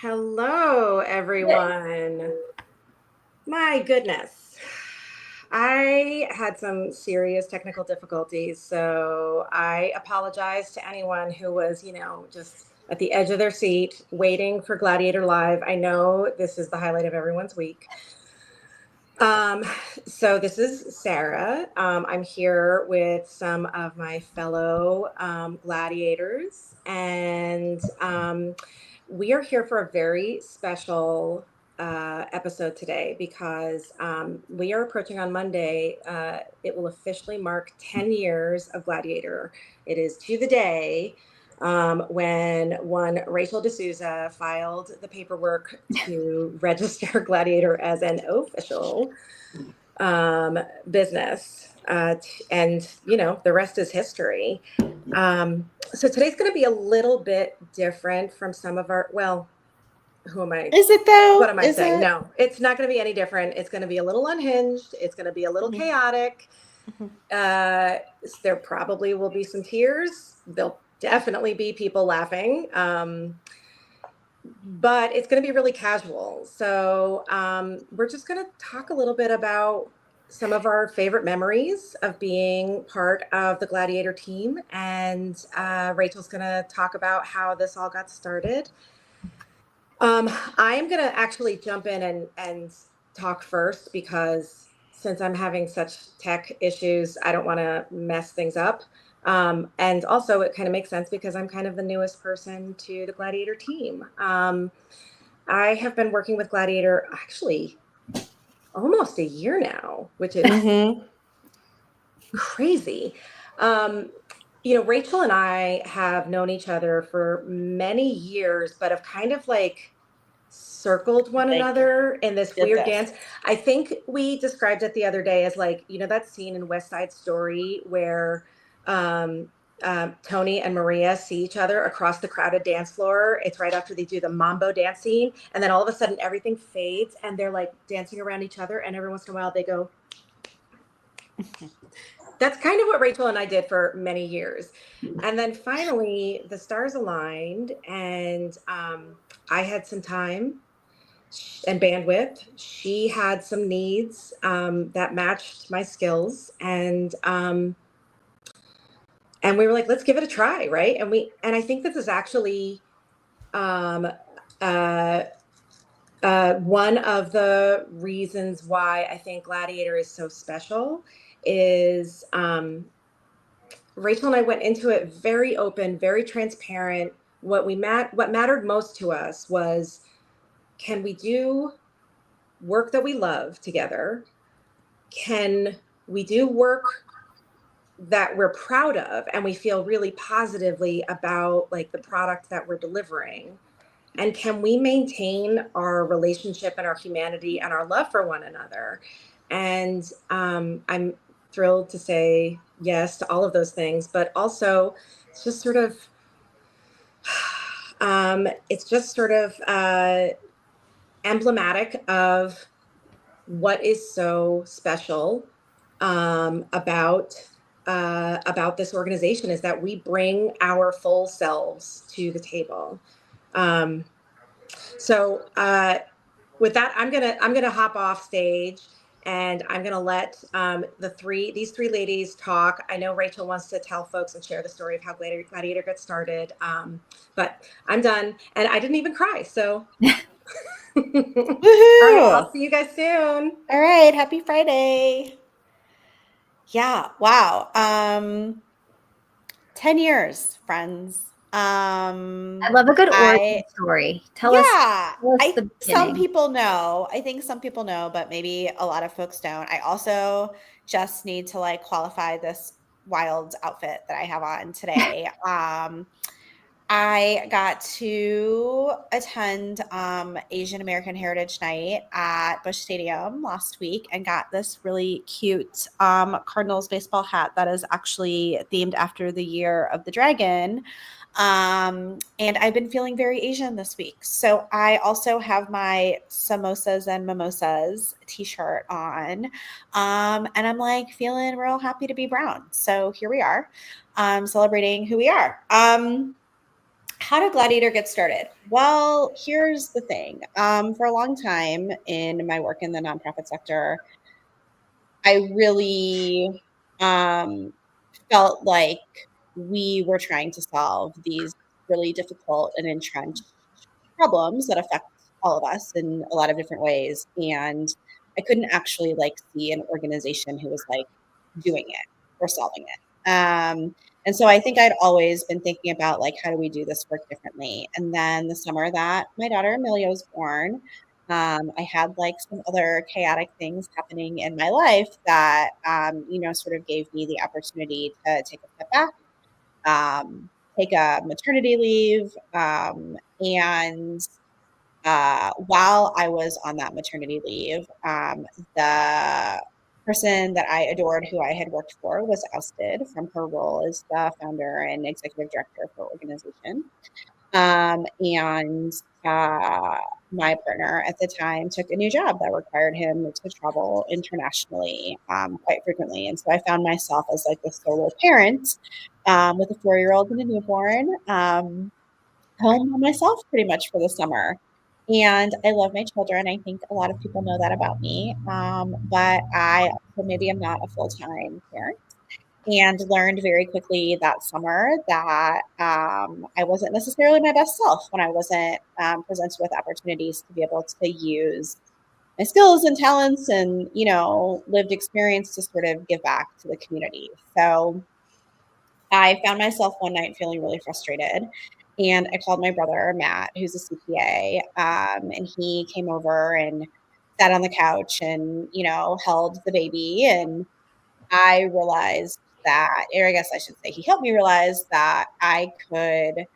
Hello, everyone. My goodness. I had some serious technical difficulties, so I apologize to anyone who was, just at the edge of their seat waiting for Gladiator Live. I know this is the highlight of everyone's week. Um, so this is Sarah. I'm here with some of my fellow gladiators, and we are here for a very special episode today because we are approaching on Monday. It will officially mark 10 years of Gladiator. It is to the day when one Rachel D'Souza filed the paperwork to register Gladiator as an official business. And, the rest is history. So today's going to be a little bit different from some of our, well, who am I? Is it though? What am I Is saying? it? No, it's not going to be any different. It's going to be a little unhinged. It's going to be a little chaotic. There probably will be some tears. There'll definitely be people laughing. But it's going to be really casual. So we're just going to talk a little bit about some of our favorite memories of being part of the Gladiator team. And Rachel's going to talk about how this all got started. I am going to actually jump in and talk first because since I'm having such tech issues, I don't want to mess things up. And also it kind of makes sense because I'm kind of the newest person to the Gladiator team. I have been working with Gladiator actually almost a year now, which is crazy. Rachel and I have known each other for many years, but have kind of like circled one another in this weird dance. I think we described it the other day as like, that scene in West Side Story where Tony and Maria see each other across the crowded dance floor. It's right after they do the mambo dance scene. And then all of a sudden everything fades and they're like dancing around each other. And every once in a while they go. That's kind of what Rachel and I did for many years. And then finally the stars aligned and I had some time and bandwidth. She had some needs that matched my skills. And we were like, let's give it a try. Right. And I think this is actually one of the reasons why I think Gladiator is so special is Rachel and I went into it very open, very transparent. What mattered most to us was, can we do work that we love together? Can we do work that we're proud of and we feel really positively about like the product that we're delivering? And can we maintain our relationship and our humanity and our love for one another? And I'm thrilled to say yes to all of those things, but also it's just sort of emblematic of what is so special about this organization is that we bring our full selves to the table. So with that, I'm gonna hop off stage and I'm gonna let these three ladies talk. I know Rachel wants to tell folks and share the story of how Gladiator got started, but I'm done, and I didn't even cry. So, all right, I'll see you guys soon. All right, happy Friday. Yeah, wow. 10 years, friends. I love a good origin story. Tell us the beginning. Some people know. I think some people know, but maybe a lot of folks don't. I also just need to like qualify this wild outfit that I have on today. I got to attend Asian American Heritage Night at Busch Stadium last week and got this really cute Cardinals baseball hat that is actually themed after the year of the dragon. And I've been feeling very Asian this week. So I also have my samosas and mimosas t-shirt on. And I'm like feeling real happy to be brown. So here we are, celebrating who we are. how did Gladiator get started? Well, here's the thing. For a long time in my work in the nonprofit sector, I really felt like we were trying to solve these really difficult and entrenched problems that affect all of us in a lot of different ways. And I couldn't actually see an organization who was doing it or solving it. And so I think I'd always been thinking about how do we do this work differently? And then the summer that my daughter Amelia was born, I had some other chaotic things happening in my life that, sort of gave me the opportunity to take a step back, take a maternity leave. And while I was on that maternity leave, the person that I adored, who I had worked for, was ousted from her role as the founder and executive director of her organization. And my partner at the time took a new job that required him to travel internationally quite frequently. And so I found myself as the solo parent with a 4-year-old and a newborn, home by myself pretty much for the summer. And I love my children. I think a lot of people know that about me. But I also maybe am not a full-time parent, and learned very quickly that summer that I wasn't necessarily my best self when I wasn't presented with opportunities to be able to use my skills and talents and, lived experience to sort of give back to the community. So I found myself one night feeling really frustrated. And I called my brother, Matt, who's a CPA, and he came over and sat on the couch and, held the baby. And I realized that, or I guess I should say, he helped me realize that I could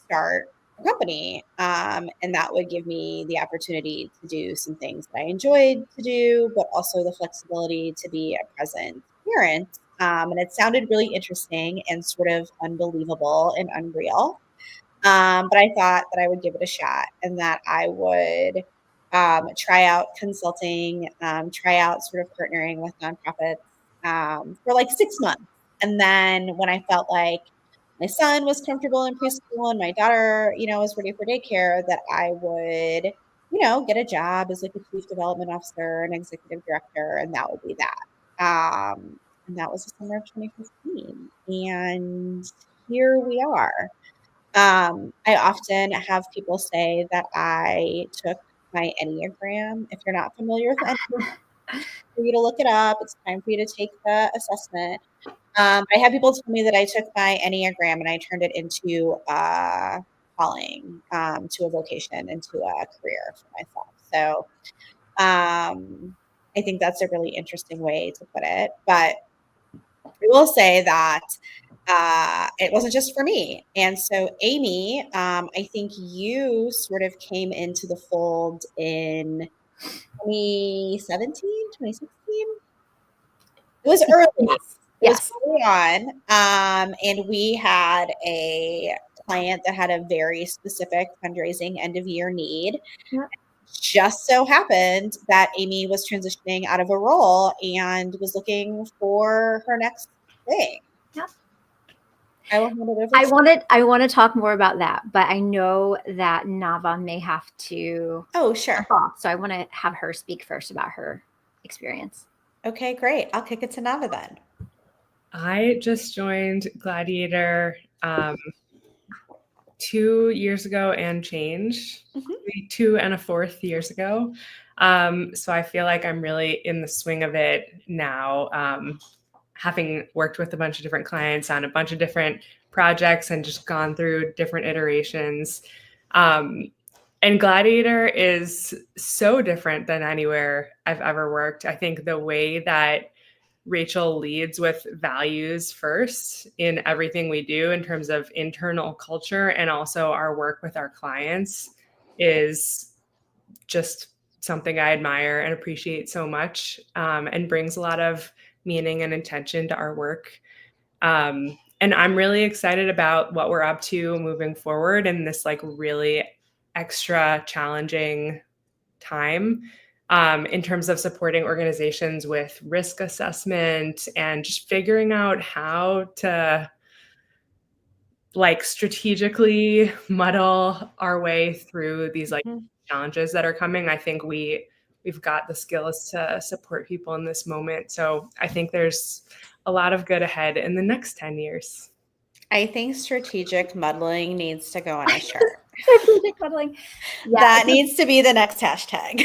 start a company, and that would give me the opportunity to do some things that I enjoyed to do, but also the flexibility to be a present parent. And it sounded really interesting and sort of unbelievable and unreal. But I thought that I would give it a shot and that I would try out consulting, try out sort of partnering with nonprofits for 6 months. And then when I felt like my son was comfortable in preschool and my daughter, was ready for daycare, that I would, get a job as a chief development officer and executive director, and that would be that. And that was the summer of 2015. And here we are. I often have people say that I took my Enneagram. If you're not familiar with Enneagram, for you to look it up. It's time for you to take the assessment. I have people tell me that I took my Enneagram and I turned it into a calling, to a vocation, into a career for myself. So I think that's a really interesting way to put it. But I will say that it wasn't just for me. And so, Amy, I think you sort of came into the fold in 2017, 2016. It was early. Yes. It was early on. And we had a client that had a very specific fundraising end of year need. Yep. Just so happened that Amy was transitioning out of a role and was looking for her next thing. Yep. I will hand it over. I want to talk more about that, but I know that Nava may have to. Oh, sure. Off, so I want to have her speak first about her experience. Okay, great. I'll kick it to Nava then. I just joined Gladiator 2 years ago and change, 2 1/4 years ago. So I feel like I'm really in the swing of it now, having worked with a bunch of different clients on a bunch of different projects and just gone through different iterations. And Gladiator is so different than anywhere I've ever worked. I think the way that Rachel leads with values first in everything we do in terms of internal culture and also our work with our clients is just something I admire and appreciate so much, and brings a lot of meaning and intention to our work. And I'm really excited about what we're up to moving forward in this really extra challenging time, in terms of supporting organizations with risk assessment and just figuring out how to like strategically muddle our way through these like challenges that are coming. I think we've got the skills to support people in this moment. So I think there's a lot of good ahead in the next 10 years. I think strategic muddling needs to go on a shirt. Strategic muddling. Yeah, that needs to be the next hashtag.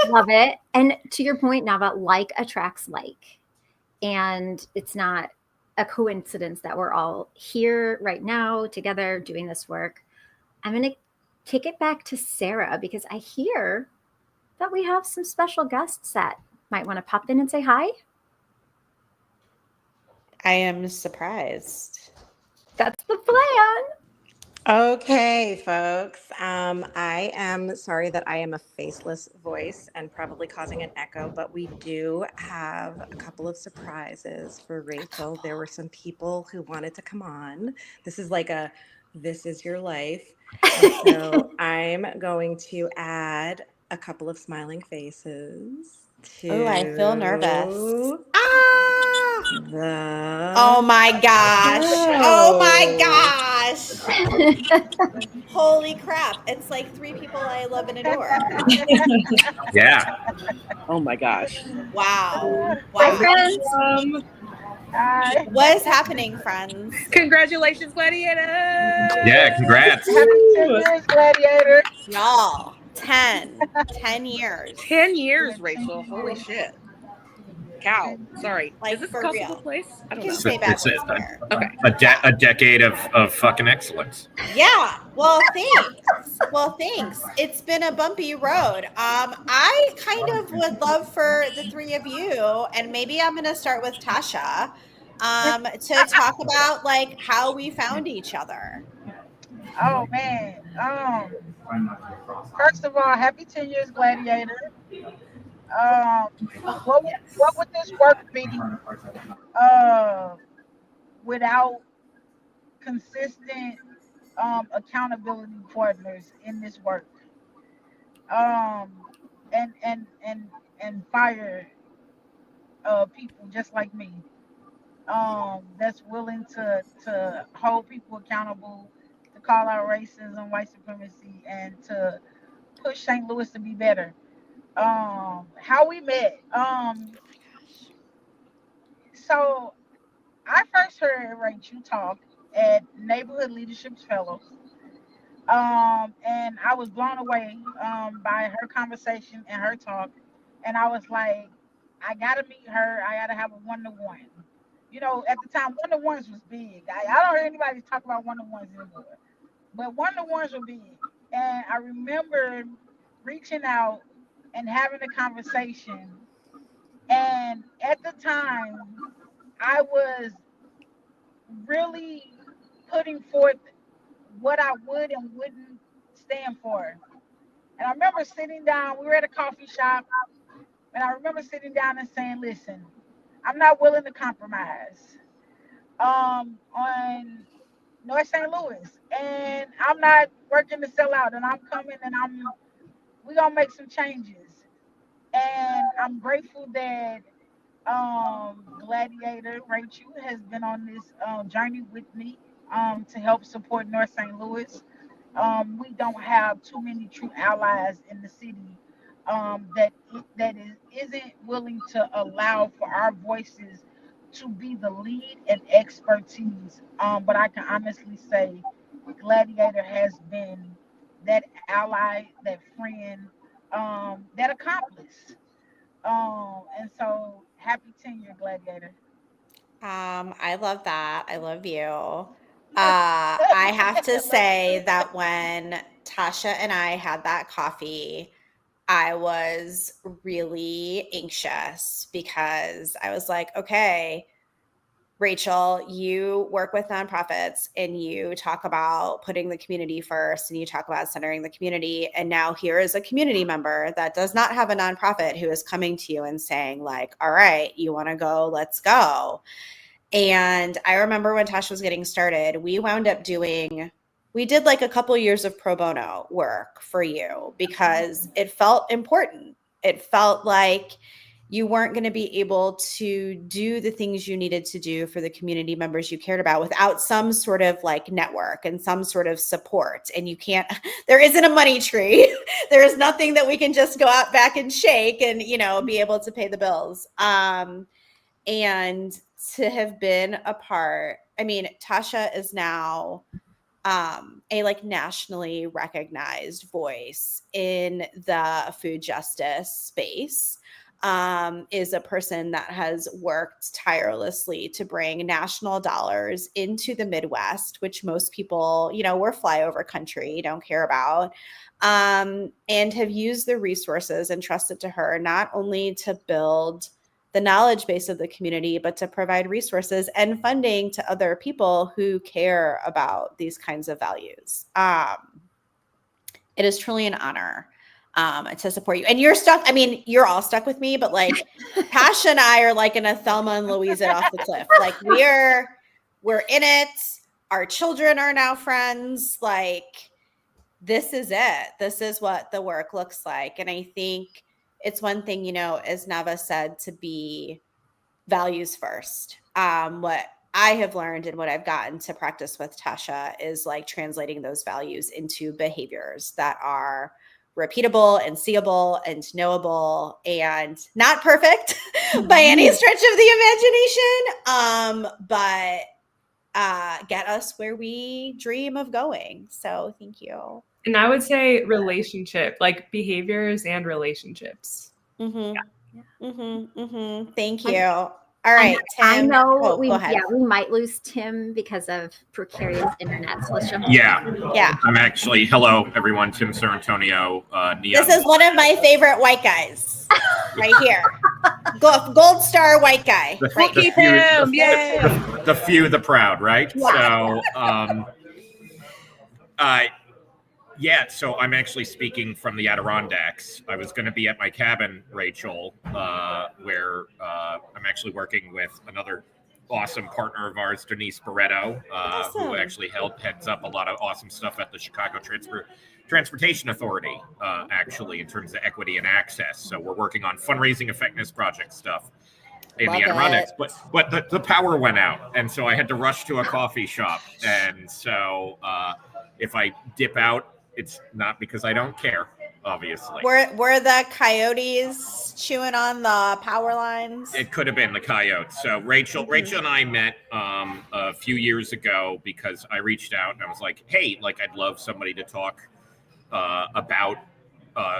Love it. And to your point now about like attracts like, and it's not a coincidence that we're all here right now together doing this work. I'm going to kick it back to Sarah because I hear that we have some special guests that might want to pop in and say hi. I am surprised. That's the plan. Okay, folks. I am sorry that I am a faceless voice and probably causing an echo, but we do have a couple of surprises for Rachel. There were some people who wanted to come on. This is like a this is your life. And so I'm going to add a couple of smiling faces to Oh, I feel nervous. Oh my gosh. Oh my gosh. Holy crap. It's like 3 people I love and adore. Yeah. Oh my gosh. Wow. Hi, friends. What is happening, friends? Congratulations, Gladiator. Yeah, congrats. Happy 10 years, Gladiator. Y'all, 10 years. 10 years, Rachel. Holy shit. Cow. Sorry. Like, is this a for comfortable real. place? I don't You know. can say bad It's words there. Okay. a decade of fucking excellence. Yeah. Well, thanks. It's been a bumpy road. I kind of would love for the 3 of you, and maybe I'm going to start with Tasha, to talk about like how we found each other. Oh man. First of all, happy 10 years, Gladiator. What would this work be without consistent accountability partners in this work? And fire people just like me. That's willing to hold people accountable, to call out racism, white supremacy, and to push St. Louis to be better. How we met. So I first heard Rachel talk at Neighborhood Leadership Fellows. And I was blown away by her conversation and her talk. And I was like, I gotta meet her. I gotta have a one-to-one. You know, at the time, one-to-ones was big. I don't hear anybody talk about one-to-ones anymore. But one-to-ones were big. And I remember reaching out and having a conversation. And at the time, I was really putting forth what I would and wouldn't stand for. And I remember sitting down, we were at a coffee shop, and I remember sitting down and saying, listen, I'm not willing to compromise on North St. Louis. And I'm not working to sell out, and I'm coming and we're gonna make some changes. And I'm grateful that Gladiator Rachel has been on this journey with me to help support North St. Louis. We don't have too many true allies in the city isn't willing to allow for our voices to be the lead and expertise. But I can honestly say Gladiator has been that ally, that friend, that accomplice. And so happy 10-year Gladiator. I love that. I love you. I have to say that when Tasha and I had that coffee, I was really anxious because I was like, okay, Rachel, you work with nonprofits and you talk about putting the community first and you talk about centering the community. And now here is a community member that does not have a nonprofit who is coming to you and saying like, all right, you want to go, let's go. And I remember when Tasha was getting started, we did like a couple years of pro bono work for you because it felt important. It felt like you weren't going to be able to do the things you needed to do for the community members you cared about without some sort of like network and some sort of support. And you can't, there isn't a money tree. There is nothing that we can just go out back and shake and, you know, be able to pay the bills. And to have been a part, I mean, Tasha is now a like nationally recognized voice in the food justice space. Is a person that has worked tirelessly to bring national dollars into the Midwest, which most people, you know, we're flyover country, don't care about, and have used the resources entrusted to her not only to build the knowledge base of the community, but to provide resources and funding to other people who care about these kinds of values. It is truly an honor to support you. And you're stuck. I mean, you're all stuck with me, but like Tasha and I are like in a Thelma and Louise it off the cliff. Like we're in it. Our children are now friends. Like this is it. This is what the work looks like. And I think it's one thing, you know, as Nava said, to be values first. What I have learned and what I've gotten to practice with Tasha is like translating those values into behaviors that are repeatable and seeable and knowable and not perfect by any stretch of the imagination, but get us where we dream of going. So thank you. And I would say relationship, like behaviors and relationships. Mm-hmm. Yeah. Mm-hmm. Mm-hmm. Thank you. All right, Tim. I know go ahead. we might lose Tim because of precarious internet. So let's jump. Yeah. I'm actually, hello, everyone. Tim Sarantonio. This is one of my favorite white guys right here. Gold star white guy. Right the here. the few, the proud, right? Yeah. So, so I'm actually speaking from the Adirondacks. I was going to be at my cabin, Rachel, where I'm actually working with another awesome partner of ours, Denise Barretto, who actually heads up a lot of awesome stuff at the Chicago Transportation Authority, actually, in terms of equity and access. So we're working on fundraising effectiveness project stuff in the Adirondacks. But the power went out, and so I had to rush to a coffee shop. And so if I dip out, it's not because I don't care, obviously. Were the coyotes chewing on the power lines? It could have been the coyotes. So Rachel and I met a few years ago because I reached out and I was like, hey, like I'd love somebody to talk about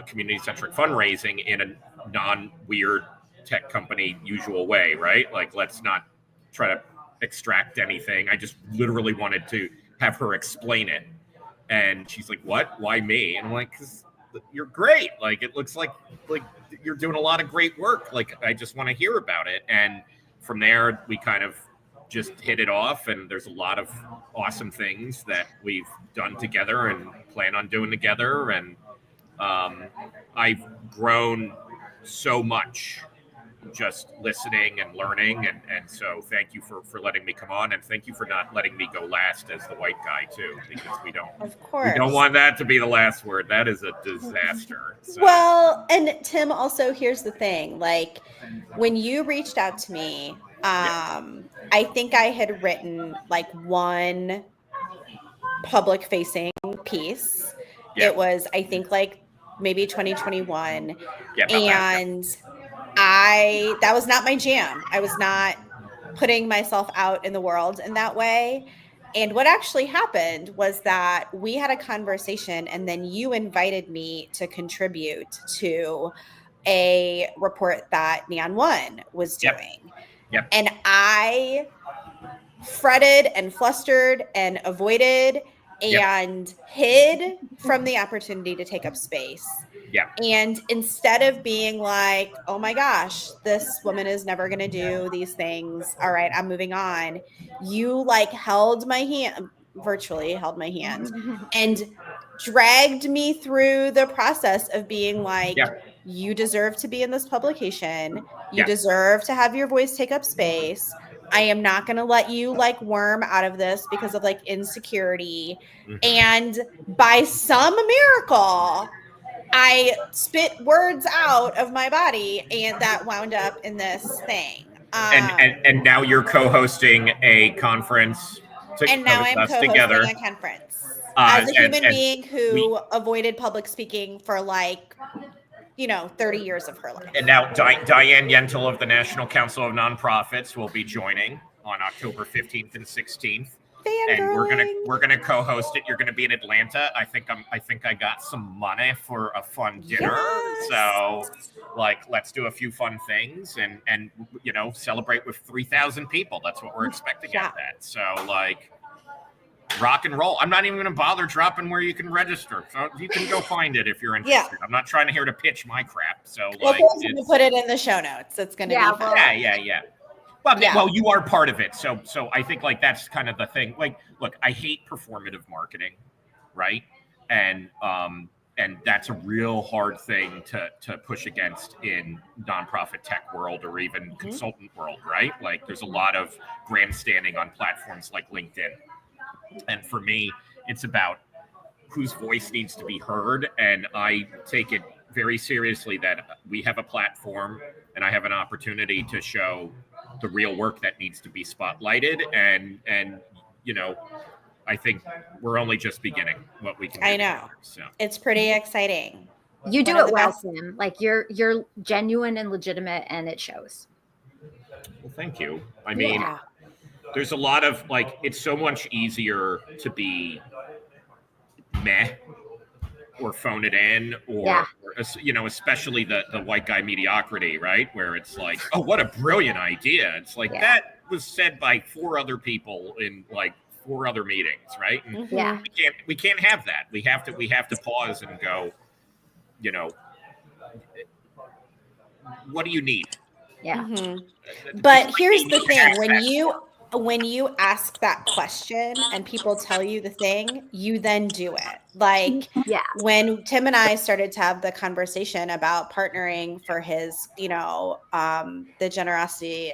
community-centric fundraising in a non-weird tech company usual way, right? Like let's not try to extract anything. I just literally wanted to have her explain it. And she's like, what? Why me? And I'm like, because you're great. Like, it looks like you're doing a lot of great work. Like, I just want to hear about it. And from there, we kind of just hit it off. And there's a lot of awesome things that we've done together and plan on doing together. And I've grown so much just listening and learning, and so thank you for letting me come on, and thank you for not letting me go last as the white guy too, because we don't want that to be the last word. That is a disaster. So. Well, and Tim, also here's the thing, like when you reached out to me, I think I had written like one public facing piece. It was, I think, like maybe 2021, and that was not my jam. I was not putting myself out in the world in that way. And what actually happened was that we had a conversation, and then you invited me to contribute to a report that Neon One was doing. And I fretted and flustered and avoided and hid from the opportunity to take up space. And instead of being like, oh my gosh, this woman is never going to do these things. All right, I'm moving on. You like held my hand, virtually held my hand, and dragged me through the process of being like, you deserve to be in this publication. You deserve to have your voice take up space. I am not going to let you like worm out of this because of like insecurity. And by some miracle, I spit words out of my body, and that wound up in this thing. And now you're co-hosting a conference and now with I'm us co-hosting together. a conference as a human being who we- avoided public speaking for like 30 years of her life. And now Diane Yentl of the National Council of Nonprofits will be joining on October 15th and 16th. And we're gonna co-host it. You're gonna be in Atlanta. I think I got some money for a fun dinner. Yes. So let's do a few fun things and celebrate with 3,000 people. That's what we're expecting at that. So rock and roll. I'm not even going to bother dropping where you can register. So you can go find it if you're interested. Yeah. I'm not trying to here to pitch my crap. So we'll put it in the show notes. It's going to be fun. Yeah. Well, you are part of it. So I think that's kind of the thing. Look, I hate performative marketing, right? And that's a real hard thing to push against in nonprofit tech world or even consultant world, right? There's a lot of grandstanding on platforms like LinkedIn. And for me, it's about whose voice needs to be heard. And I take it very seriously that we have a platform and I have an opportunity to show the real work that needs to be spotlighted. And I think we're only just beginning what we can do. I know. So it's pretty exciting. You do it well, Sam. You're genuine and legitimate, and it shows. Well, thank you. I mean, there's a lot of it's so much easier to be meh or phone it in or especially the white guy mediocrity, right? Where it's oh, what a brilliant idea. It's that was said by 4 other people in 4 other meetings, right? And we can't have that. We have to pause and go, what do you need? Yeah. But here's the thing, when you ask that question and people tell you the thing, you then do it. When Tim and I started to have the conversation about partnering for his, the generosity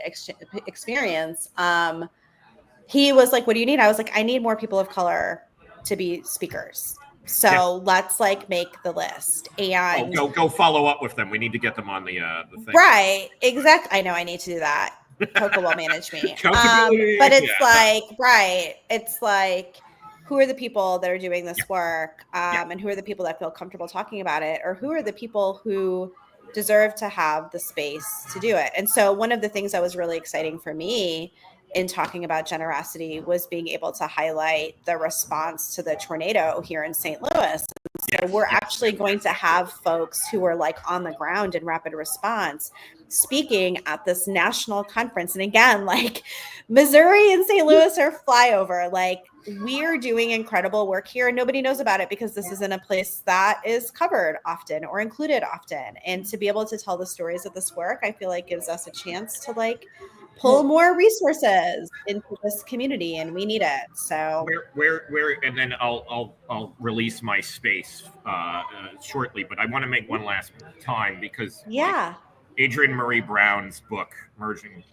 experience, he was like, what do you need? I was like, I need more people of color to be speakers. So let's make the list and go follow up with them. We need to get them on the thing. Right. Exactly. I know I need to do that. Coco will manage me. But it's It's who are the people that are doing this work? And who are the people that feel comfortable talking about it? Or who are the people who deserve to have the space to do it? And so one of the things that was really exciting for me in talking about generosity was being able to highlight the response to the tornado here in St. Louis. So we're actually going to have folks who are on the ground in rapid response speaking at this national conference. And again, Missouri and St. Louis are flyover. We're doing incredible work here and nobody knows about it because this isn't a place that is covered often or included often. And to be able to tell the stories of this work, I feel gives us a chance to pull more resources into this community, and we need it. So where and then I'll release my space shortly, but I want to make one last time because Adrienne Marie Brown's book Merging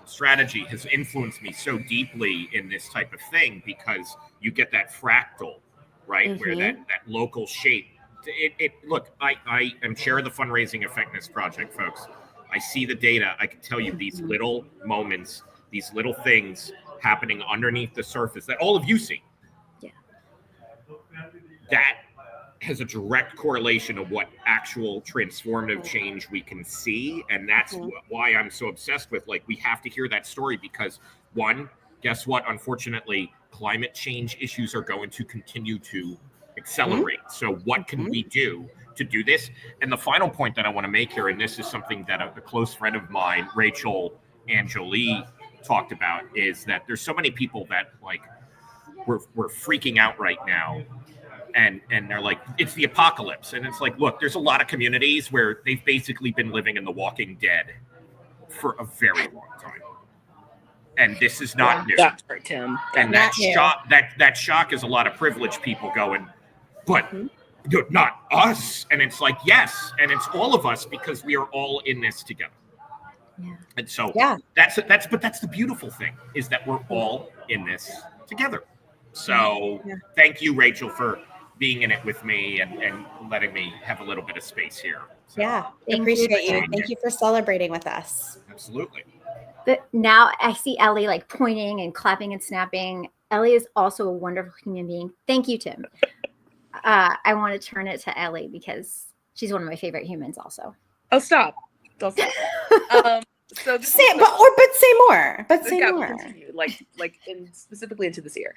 Strategy has influenced me so deeply in this type of thing because you get that fractal, right? Where that local shape. Look, I am chair of the fundraising effectiveness project, folks. I see the data. I can tell you these little moments, these little things happening underneath the surface that all of you see. Yeah. That has a direct correlation of what actual transformative change we can see. And that's why I'm so obsessed with we have to hear that story because one, guess what? Unfortunately, climate change issues are going to continue to accelerate. So what can we do to do this? And the final point that I want to make here, and this is something that a close friend of mine, Rachel Angelie, talked about, is that there's so many people that we're freaking out right now. And they're it's the apocalypse. And it's look, there's a lot of communities where they've basically been living in the Walking Dead for a very long time. And this is not new. That's right, Tim. And that shock is a lot of privileged people going, but not us. And it's yes, and it's all of us because we are all in this together. Yeah. And so that's the beautiful thing is that we're all in this together. So thank you, Rachel, for being in it with me and letting me have a little bit of space here. So, Yeah, Thank appreciate you. you. Thank you for celebrating with us. absolutely. But now I see Ellie like pointing and clapping and snapping. Ellie is also a wonderful human being. Thank you, Tim. I want to turn it to Ellie because she's one of my favorite humans also. Oh, stop. Don't stop. So this Say, is but say more. But say yeah, more. we'll continue, specifically into this year.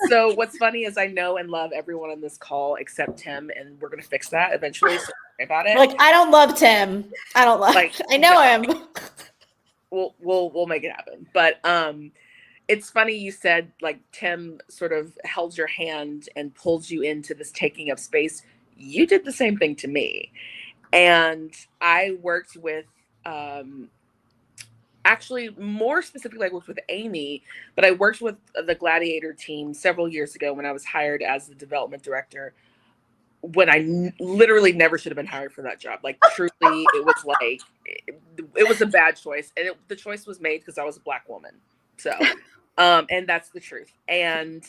So what's funny is I know and love everyone on this call except Tim, and we're gonna fix that eventually. So don't worry about it. Like, I don't love Tim. I don't love. I know him. We'll make it happen. But it's funny you said like Tim sort of held your hand and pulled you into this taking up space. You did the same thing to me, and I worked with. Actually, more specifically, I worked with Amy, but I worked with the Gladiator team several years ago when I was hired as the development director, when I literally never should have been hired for that job. Like, truly, it was like, it was a bad choice. And the choice was made because I was a Black woman. So, and that's the truth. And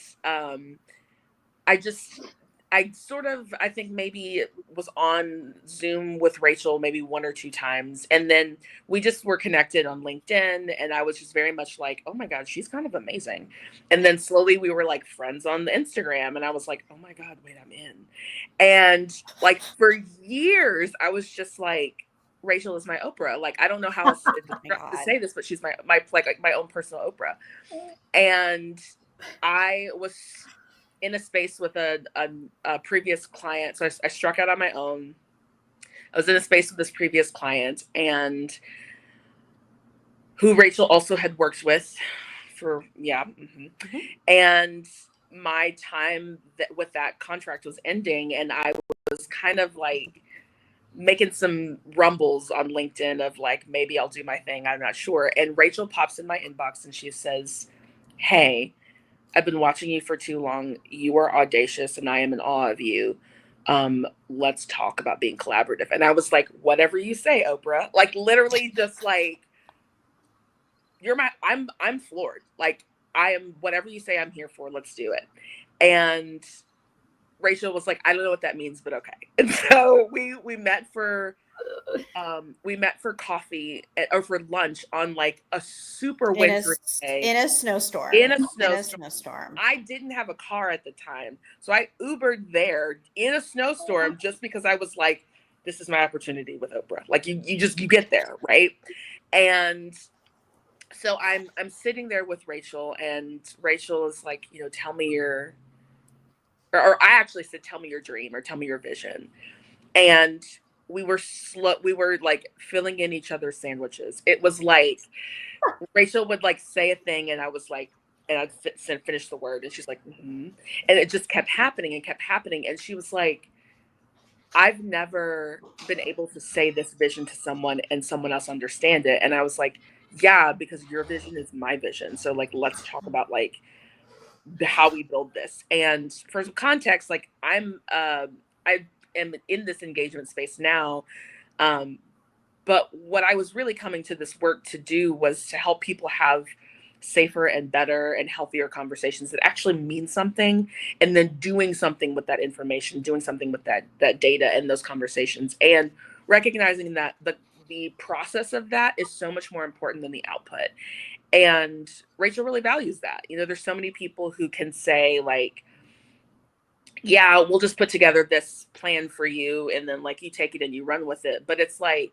I think maybe was on Zoom with Rachel maybe one or two times. And then we just were connected on LinkedIn. And I was just very much like, oh my God, she's kind of amazing. And then slowly we were like friends on the Instagram. And I was like, oh my God, wait, I'm in. And like for years, I was just like, Rachel is my Oprah. Like, I don't know how else to say this, but she's my own personal Oprah. And I was in a space with a previous client. So I struck out on my own. I was in a space with this previous client and who Rachel also had worked with for, And my time with that contract was ending. And I was kind of like making some rumbles on LinkedIn of like, maybe I'll do my thing. I'm not sure. And Rachel pops in my inbox and she says, hey, I've been watching you for too long. You are audacious and I am in awe of you. Let's talk about being collaborative. And I was like, whatever you say, Oprah. Like literally just like, I'm floored. Like I am, whatever you say, I'm here for. Let's do it. And Rachel was like, I don't know what that means, but okay. And so we met for coffee or for lunch on like a super wintry day in a snowstorm. I didn't have a car at the time, so I Ubered there in a snowstorm just because I was like, this is my opportunity with Oprah. Like you get there, right? And so I'm sitting there with Rachel, and Rachel is like, tell me your, or I actually said, tell me your dream or tell me your vision, and we were like filling in each other's sandwiches. It was like Rachel would like say a thing and I was like, and I'd finish the word and she's like, and it just kept happening and kept happening. And she was like, I've never been able to say this vision to someone and someone else understand it. And I was like, yeah, because your vision is my vision. So like, let's talk about like how we build this. And for some context, like I am in this engagement space now. But what I was really coming to this work to do was to help people have safer and better and healthier conversations that actually mean something, and then doing something with that information, doing something with that data and those conversations, and recognizing that the process of that is so much more important than the output. And Rachel really values that. There's so many people who can say like, yeah, we'll just put together this plan for you. And then like, you take it and you run with it. But it's like,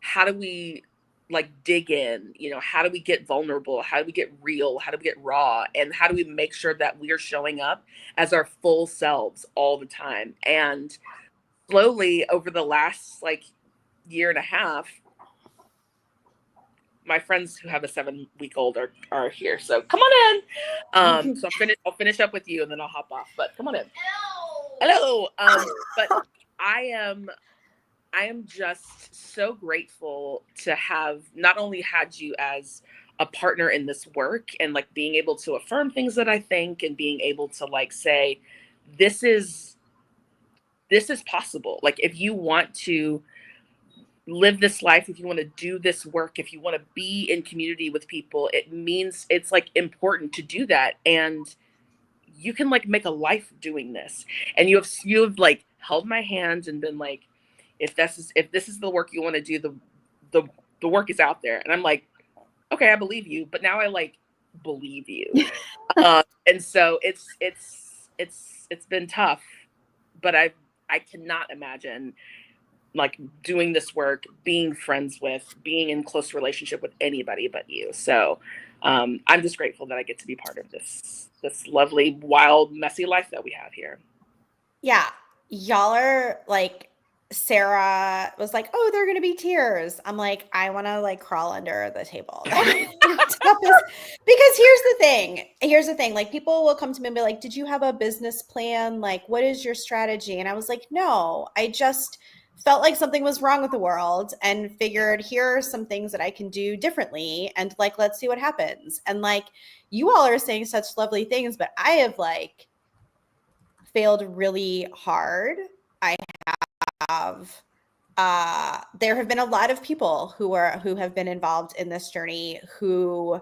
how do we like dig in? How do we get vulnerable? How do we get real? How do we get raw? And how do we make sure that we are showing up as our full selves all the time? And slowly over the last like year and a half, my friends who have a 7-week-old are here. So come on in. So I'll finish up with you and then I'll hop off, but come on in. Hello. But I am just so grateful to have not only had you as a partner in this work and like being able to affirm things that I think and being able to like say, this is possible. Like if you want to live this life, if you want to do this work, if you want to be in community with people, it means it's like important to do that. And you can like make a life doing this. And you have like held my hand and been like, if this is the work you want to do, the work is out there. And I'm like, okay, I believe you, but now I like believe you. And so it's been tough, but I cannot imagine like doing this work, being friends with, being in close relationship with anybody but you. So I'm just grateful that I get to be part of this lovely, wild, messy life that we have here. Yeah. Y'all are like, Sarah was like, oh, there are going to be tears. I'm like, I want to like crawl under the table. Because here's the thing. Like, people will come to me and be like, did you have a business plan? Like, what is your strategy? And I was like, no, I just felt like something was wrong with the world and figured here are some things that I can do differently. And like, let's see what happens. And like, you all are saying such lovely things, but I have like failed really hard. I have there have been a lot of people who have been involved in this journey who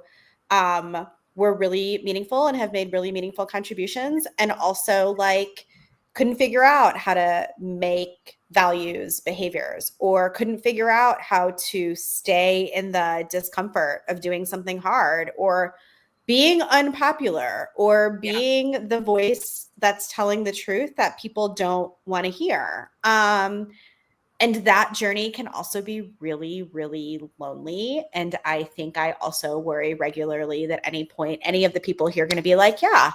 were really meaningful and have made really meaningful contributions, and also like couldn't figure out how to make values behaviors, or couldn't figure out how to stay in the discomfort of doing something hard, or being unpopular, or being the voice that's telling the truth that people don't want to hear. And that journey can also be really, really lonely. And I think I also worry regularly that any point, any of the people here are going to be like, yeah,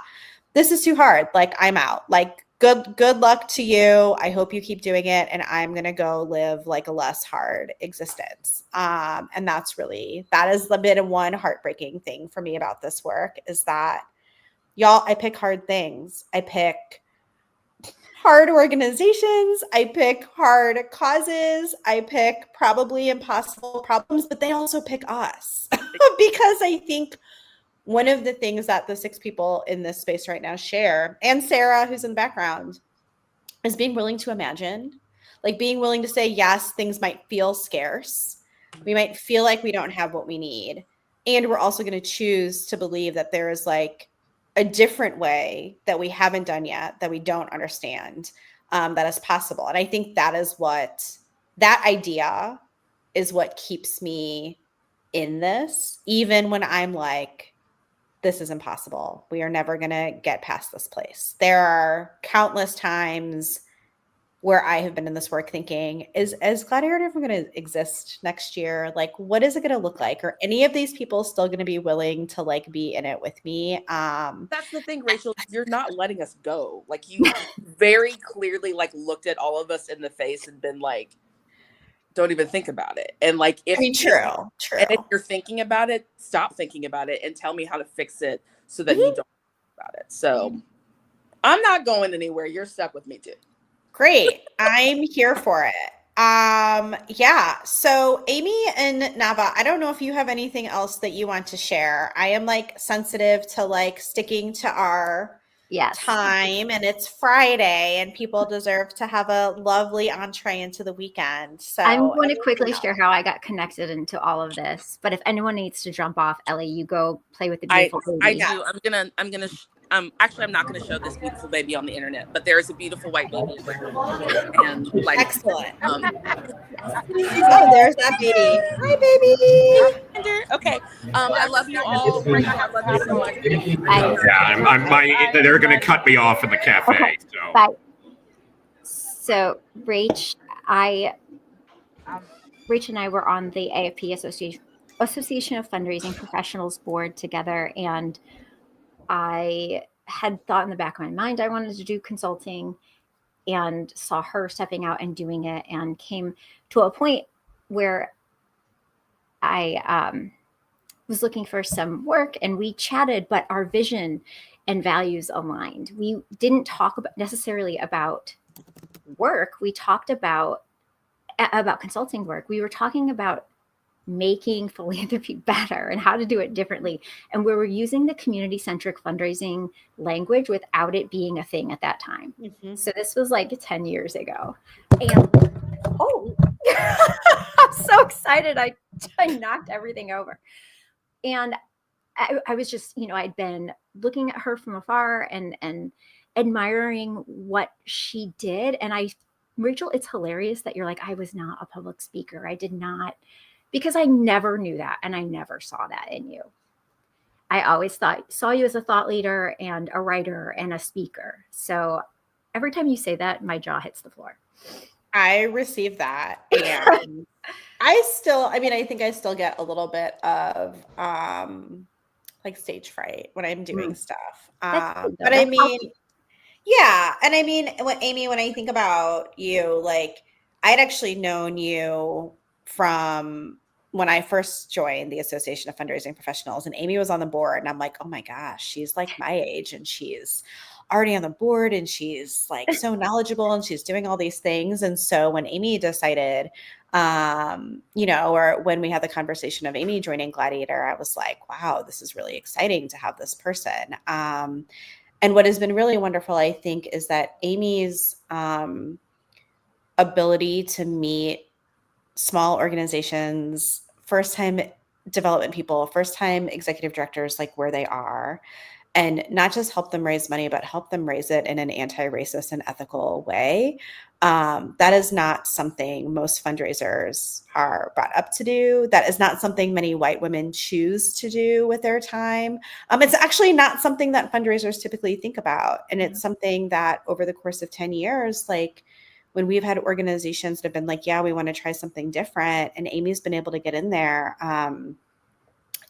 this is too hard. Like, I'm out. Like, good luck to you. I hope you keep doing it. And I'm going to go live like a less hard existence. And that is a bit of one heartbreaking thing for me about this work, is that, y'all, I pick hard things. I pick hard organizations. I pick hard causes. I pick probably impossible problems, but they also pick us. Because I think one of the things that the 6 people in this space right now share, and Sarah, who's in the background, is being willing to imagine, like being willing to say, yes, things might feel scarce. We might feel like we don't have what we need. And we're also going to choose to believe that there is like a different way that we haven't done yet, that we don't understand, that is possible. And I think that idea is what keeps me in this, even when I'm like, this is impossible. We are never going to get past this place. There are countless times where I have been in this work thinking, is Gladiator ever going to exist next year? Like, what is it going to look like? Are any of these people still going to be willing to like be in it with me? That's the thing, Rachel, you're not letting us go. Like, you very clearly like looked at all of us in the face and been like, don't even think about it. And like, true. And if you're thinking about it, stop thinking about it and tell me how to fix it so that you don't think about it. So I'm not going anywhere. You're stuck with me too. Great. I'm here for it. Yeah. So Amy and Nava, I don't know if you have anything else that you want to share. I am like sensitive to like sticking to our time, and it's Friday and people deserve to have a lovely entree into the weekend. So I'm going to quickly share how I got connected into all of this, but if anyone needs to jump off, Ellie, you go play with the beautiful baby. I do. Actually, I'm not going to show this beautiful baby on the internet, but there is a beautiful white baby. And like, excellent. Oh, there's that baby. Hi, baby. Okay. I love you all. Rachel, I love you so much. Yeah, they're going to cut me off in the cafe. Okay. So. Bye. So, Rach and I were on the AFP Association of Fundraising Professionals board together, and I had thought in the back of my mind I wanted to do consulting, and saw her stepping out and doing it, and came to a point where I was looking for some work, and we chatted, but our vision and values aligned. We didn't talk necessarily about work. We talked about consulting work. We were talking about making philanthropy better and how to do it differently. And we were using the community-centric fundraising language without it being a thing at that time. Mm-hmm. So this was like 10 years ago. And I'm so excited. I knocked everything over. And I was just, I'd been looking at her from afar and admiring what she did. And Rachel, it's hilarious that you're like, I was not a public speaker. I did not, because I never knew that. And I never saw that in you. I always saw you as a thought leader and a writer and a speaker. So every time you say that, my jaw hits the floor. I received that. And I think I still get a little bit of like stage fright when I'm doing stuff. But I mean, yeah. And I mean, Amy, when I think about you, like I'd actually known you from when I first joined the Association of Fundraising Professionals, and Amy was on the board, and I'm like, oh my gosh, she's like my age and she's already on the board and she's like so knowledgeable and she's doing all these things. And so when Amy decided, or when we had the conversation of Amy joining Gladiator, I was like, wow, this is really exciting to have this person. And what has been really wonderful, I think, is that Amy's ability to meet small organizations, first-time development people, first-time executive directors, like where they are, and not just help them raise money, but help them raise it in an anti-racist and ethical way. That is not something most fundraisers are brought up to do. That is not something many white women choose to do with their time. It's actually not something that fundraisers typically think about. And it's something that over the course of 10 years, like when we've had organizations that have been like, yeah, we want to try something different, and Amy's been able to get in there,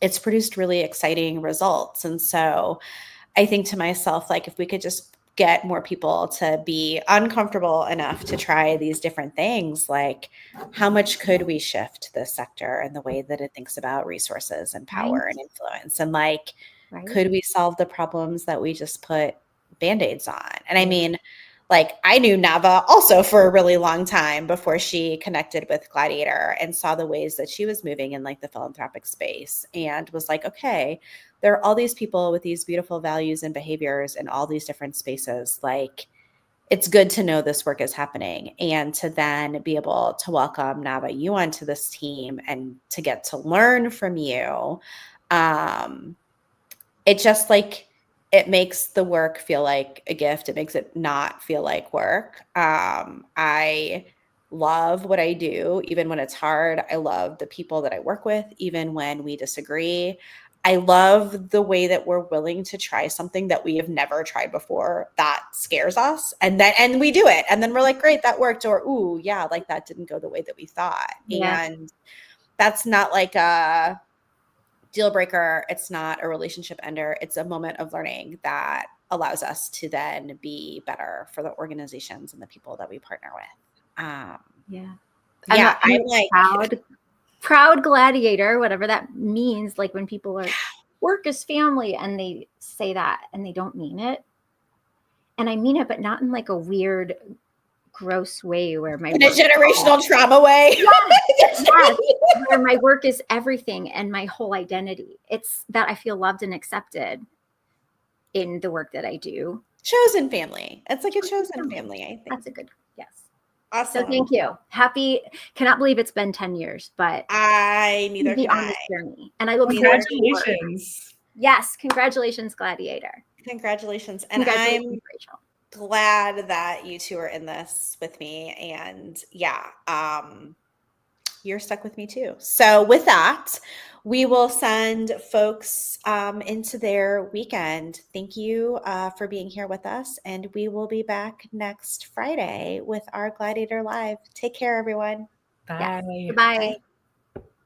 it's produced really exciting results. And so I think to myself, like, if we could just get more people to be uncomfortable enough to try these different things, like how much could we shift this sector and the way that it thinks about resources and power and influence? And like, could we solve the problems that we just put Band-Aids on? And I mean, like I knew Nava also for a really long time before she connected with Gladiator and saw the ways that she was moving in like the philanthropic space and was like, okay, there are all these people with these beautiful values and behaviors in all these different spaces. Like it's good to know this work is happening and to then be able to welcome Nava you onto this team and to get to learn from you. It just like, it makes the work feel like a gift. It makes it not feel like work. I love what I do, even when it's hard. I love the people that I work with, even when we disagree. I love the way that we're willing to try something that we have never tried before that scares us. And we do it. And then we're like, great, that worked. Or, ooh, yeah, like that didn't go the way that we thought. Yeah. And that's not like a deal breaker. It's not a relationship ender. It's a moment of learning that allows us to then be better for the organizations and the people that we partner with. I'm like proud gladiator, whatever that means. Like when people are work is family and they say that and they don't mean it. And I mean it, but not in like a weird, gross way where my in a generational trauma way. Yes, where my work is everything and my whole identity. It's that I feel loved and accepted in the work that I do. Chosen family. It's like a chosen family, I think. That's a good, yes. Awesome. So thank you. Cannot believe it's been 10 years, but neither can on this journey. And I look forward to congratulations. Yes, congratulations, Gladiator. Congratulations. And I'm Rachel. Glad that you two are in this with me. And you're stuck with me too. So with that, we will send folks into their weekend. Thank you for being here with us. And we will be back next Friday with our Gladiator Live. Take care, everyone. Bye. Yes. Bye.